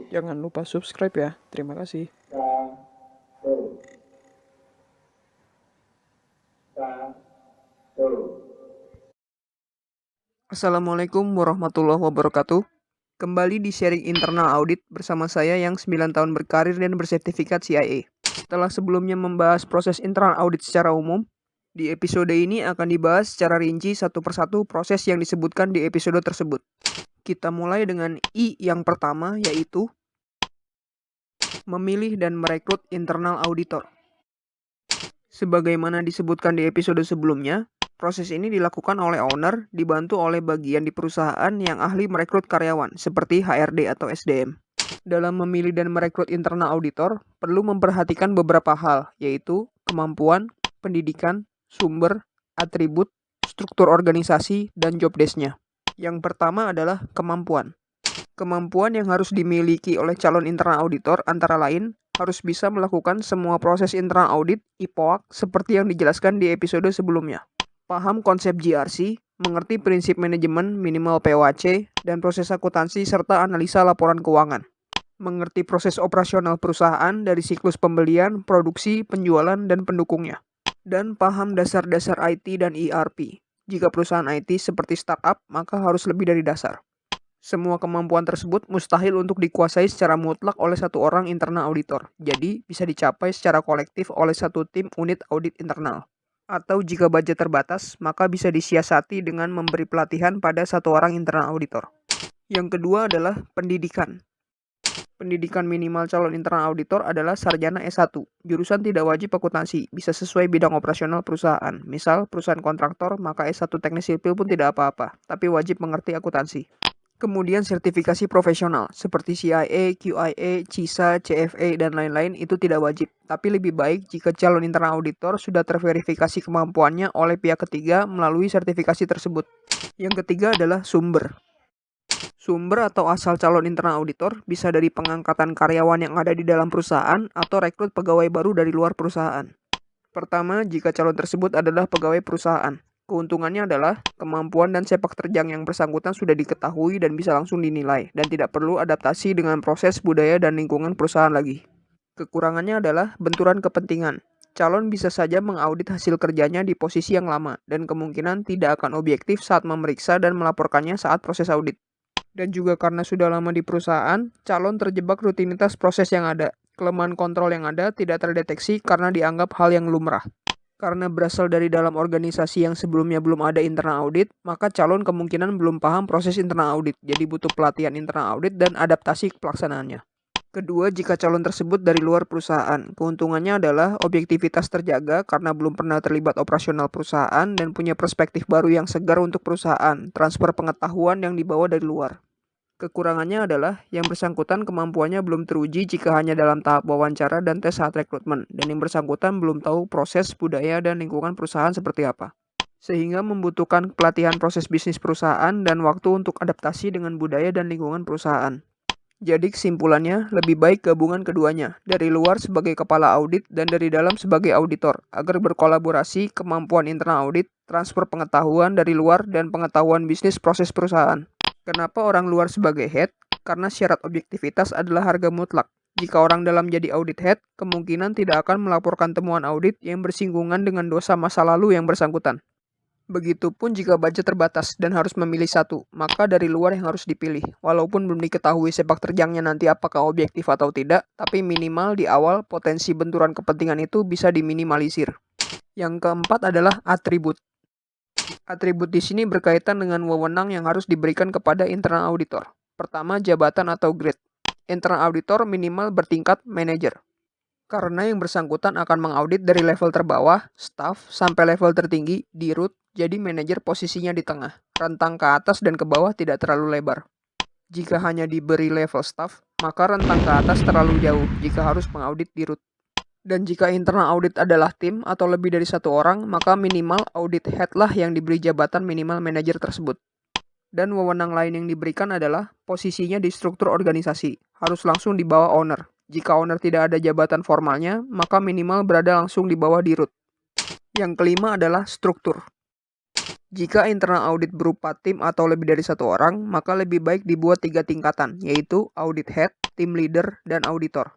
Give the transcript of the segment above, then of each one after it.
Jangan lupa subscribe ya. Terima kasih. Assalamualaikum warahmatullahi wabarakatuh. Kembali di sharing internal audit bersama saya yang 9 tahun berkarir dan bersertifikat CIA. Setelah sebelumnya membahas proses internal audit secara umum, di episode ini akan dibahas secara rinci satu persatu proses yang disebutkan di episode tersebut. Kita mulai dengan I yang pertama, yaitu memilih dan merekrut internal auditor. Sebagaimana disebutkan di episode sebelumnya, proses ini dilakukan oleh owner dibantu oleh bagian di perusahaan yang ahli merekrut karyawan seperti HRD atau SDM. Dalam memilih dan merekrut internal auditor, perlu memperhatikan beberapa hal, yaitu kemampuan, pendidikan, sumber, atribut, struktur organisasi, dan job desk-nya. Yang pertama adalah kemampuan. Kemampuan yang harus dimiliki oleh calon internal auditor antara lain harus bisa melakukan semua proses internal audit (IPOAK) seperti yang dijelaskan di episode sebelumnya. Paham konsep GRC, mengerti prinsip manajemen minimal POAC, dan proses akuntansi serta analisa laporan keuangan. Mengerti proses operasional perusahaan dari siklus pembelian, produksi, penjualan, dan pendukungnya. Dan paham dasar-dasar IT dan ERP. Jika perusahaan IT seperti startup, maka harus lebih dari dasar. Semua kemampuan tersebut mustahil untuk dikuasai secara mutlak oleh satu orang internal auditor, jadi bisa dicapai secara kolektif oleh satu tim unit audit internal. Atau jika budget terbatas, maka bisa disiasati dengan memberi pelatihan pada satu orang internal auditor. Yang kedua adalah pendidikan. Pendidikan minimal calon internal auditor adalah sarjana S1. Jurusan tidak wajib akuntansi, bisa sesuai bidang operasional perusahaan. Misal perusahaan kontraktor, maka S1 teknik sipil pun tidak apa-apa, tapi wajib mengerti akuntansi. Kemudian sertifikasi profesional seperti CIA, QIA, CISA, CFA, dan lain-lain itu tidak wajib. Tapi lebih baik jika calon internal auditor sudah terverifikasi kemampuannya oleh pihak ketiga melalui sertifikasi tersebut. Yang ketiga adalah sumber. Sumber atau asal calon internal auditor bisa dari pengangkatan karyawan yang ada di dalam perusahaan atau rekrut pegawai baru dari luar perusahaan. Pertama, jika calon tersebut adalah pegawai perusahaan. Keuntungannya adalah kemampuan dan sepak terjang yang bersangkutan sudah diketahui dan bisa langsung dinilai, dan tidak perlu adaptasi dengan proses budaya dan lingkungan perusahaan lagi. Kekurangannya adalah benturan kepentingan. Calon bisa saja mengaudit hasil kerjanya di posisi yang lama, dan kemungkinan tidak akan objektif saat memeriksa dan melaporkannya saat proses audit. Dan juga karena sudah lama di perusahaan, calon terjebak rutinitas proses yang ada. Kelemahan kontrol yang ada tidak terdeteksi karena dianggap hal yang lumrah. Karena berasal dari dalam organisasi yang sebelumnya belum ada internal audit, maka calon kemungkinan belum paham proses internal audit, jadi butuh pelatihan internal audit dan adaptasi pelaksanaannya. Kedua, jika calon tersebut dari luar perusahaan, keuntungannya adalah objektivitas terjaga karena belum pernah terlibat operasional perusahaan dan punya perspektif baru yang segar untuk perusahaan, transfer pengetahuan yang dibawa dari luar. Kekurangannya adalah yang bersangkutan kemampuannya belum teruji jika hanya dalam tahap wawancara dan tes saat rekrutmen, dan yang bersangkutan belum tahu proses, budaya, dan lingkungan perusahaan seperti apa. Sehingga membutuhkan pelatihan proses bisnis perusahaan dan waktu untuk adaptasi dengan budaya dan lingkungan perusahaan. Jadi kesimpulannya, lebih baik gabungan keduanya, dari luar sebagai kepala audit dan dari dalam sebagai auditor, agar berkolaborasi, kemampuan internal audit, transfer pengetahuan dari luar, dan pengetahuan bisnis proses perusahaan. Kenapa orang luar sebagai head? Karena syarat objektivitas adalah harga mutlak. Jika orang dalam jadi audit head, kemungkinan tidak akan melaporkan temuan audit yang bersinggungan dengan dosa masa lalu yang bersangkutan. Begitupun jika budget terbatas dan harus memilih satu, maka dari luar yang harus dipilih. Walaupun belum diketahui sepak terjangnya nanti apakah objektif atau tidak, tapi minimal di awal potensi benturan kepentingan itu bisa diminimalisir. Yang keempat adalah atribut. Atribut di sini berkaitan dengan wewenang yang harus diberikan kepada internal auditor. Pertama, jabatan atau grade. Internal auditor minimal bertingkat manager. Karena yang bersangkutan akan mengaudit dari level terbawah, staff, sampai level tertinggi, dirut, jadi manajer posisinya di tengah. Rentang ke atas dan ke bawah tidak terlalu lebar. Jika hanya diberi level staff, maka rentang ke atas terlalu jauh jika harus mengaudit dirut. Dan jika internal audit adalah tim atau lebih dari satu orang, maka minimal audit head lah yang diberi jabatan minimal manajer tersebut. Dan wewenang lain yang diberikan adalah posisinya di struktur organisasi, harus langsung di bawah owner. Jika owner tidak ada jabatan formalnya, maka minimal berada langsung di bawah dirut. Yang kelima adalah struktur. Jika internal audit berupa tim atau lebih dari satu orang, maka lebih baik dibuat 3 tingkatan, yaitu audit head, tim leader, dan auditor.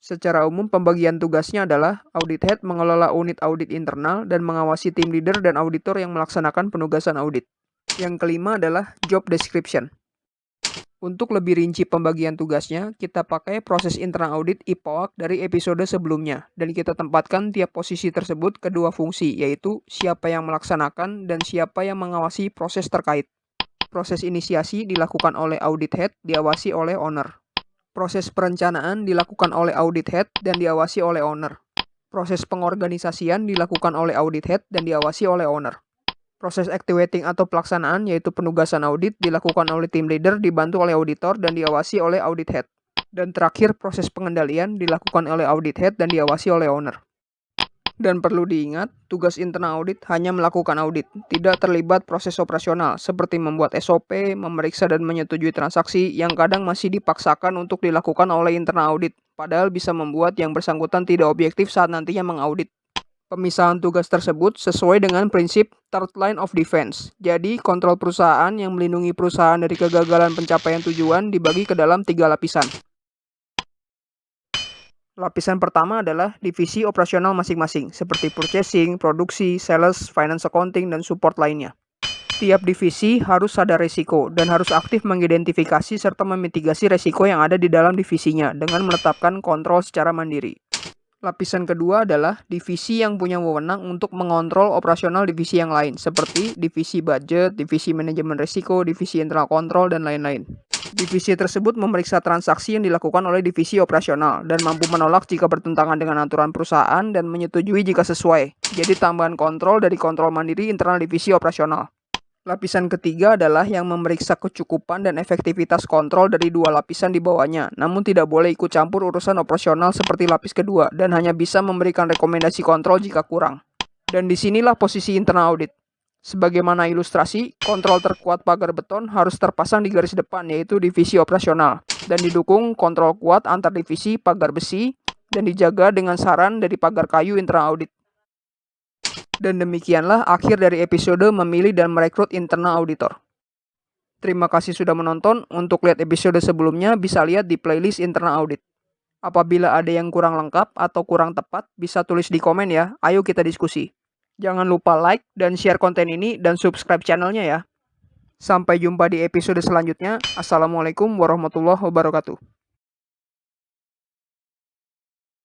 Secara umum pembagian tugasnya adalah audit head mengelola unit audit internal dan mengawasi tim leader dan auditor yang melaksanakan penugasan audit. Yang kelima adalah job description. Untuk lebih rinci pembagian tugasnya, kita pakai proses internal audit IPOAK dari episode sebelumnya dan kita tempatkan tiap posisi tersebut ke dua fungsi, yaitu siapa yang melaksanakan dan siapa yang mengawasi proses terkait. Proses inisiasi dilakukan oleh audit head, diawasi oleh owner. Proses perencanaan dilakukan oleh audit head dan diawasi oleh owner. Proses pengorganisasian dilakukan oleh audit head dan diawasi oleh owner. Proses activating atau pelaksanaan yaitu penugasan audit dilakukan oleh tim leader dibantu oleh auditor dan diawasi oleh audit head. Dan terakhir proses pengendalian dilakukan oleh audit head dan diawasi oleh owner. Dan perlu diingat, tugas internal audit hanya melakukan audit, tidak terlibat proses operasional seperti membuat SOP, memeriksa dan menyetujui transaksi yang kadang masih dipaksakan untuk dilakukan oleh internal audit, padahal bisa membuat yang bersangkutan tidak objektif saat nantinya mengaudit. Pemisahan tugas tersebut sesuai dengan prinsip third line of defense. Jadi, kontrol perusahaan yang melindungi perusahaan dari kegagalan pencapaian tujuan dibagi ke dalam 3 lapisan. Lapisan pertama adalah divisi operasional masing-masing, seperti purchasing, produksi, sales, finance accounting, dan support lainnya. Tiap divisi harus sadar risiko dan harus aktif mengidentifikasi serta memitigasi risiko yang ada di dalam divisinya dengan menetapkan kontrol secara mandiri. Lapisan kedua adalah divisi yang punya wewenang untuk mengontrol operasional divisi yang lain, seperti divisi budget, divisi manajemen risiko, divisi internal control, dan lain-lain. Divisi tersebut memeriksa transaksi yang dilakukan oleh divisi operasional dan mampu menolak jika bertentangan dengan aturan perusahaan dan menyetujui jika sesuai. Jadi tambahan kontrol dari kontrol mandiri internal divisi operasional. Lapisan ketiga adalah yang memeriksa kecukupan dan efektivitas kontrol dari dua lapisan di bawahnya, namun tidak boleh ikut campur urusan operasional seperti lapis kedua dan hanya bisa memberikan rekomendasi kontrol jika kurang. Dan disinilah posisi internal audit. Sebagaimana ilustrasi, kontrol terkuat pagar beton harus terpasang di garis depan yaitu divisi operasional dan didukung kontrol kuat antar divisi pagar besi dan dijaga dengan saran dari pagar kayu internal audit. Dan demikianlah akhir dari episode memilih dan merekrut internal auditor. Terima kasih sudah menonton. Untuk lihat episode sebelumnya bisa lihat di playlist internal audit. Apabila ada yang kurang lengkap atau kurang tepat, bisa tulis di komen ya. Ayo kita diskusi. Jangan lupa like dan share konten ini dan subscribe channelnya ya. Sampai jumpa di episode selanjutnya. Assalamualaikum warahmatullahi wabarakatuh.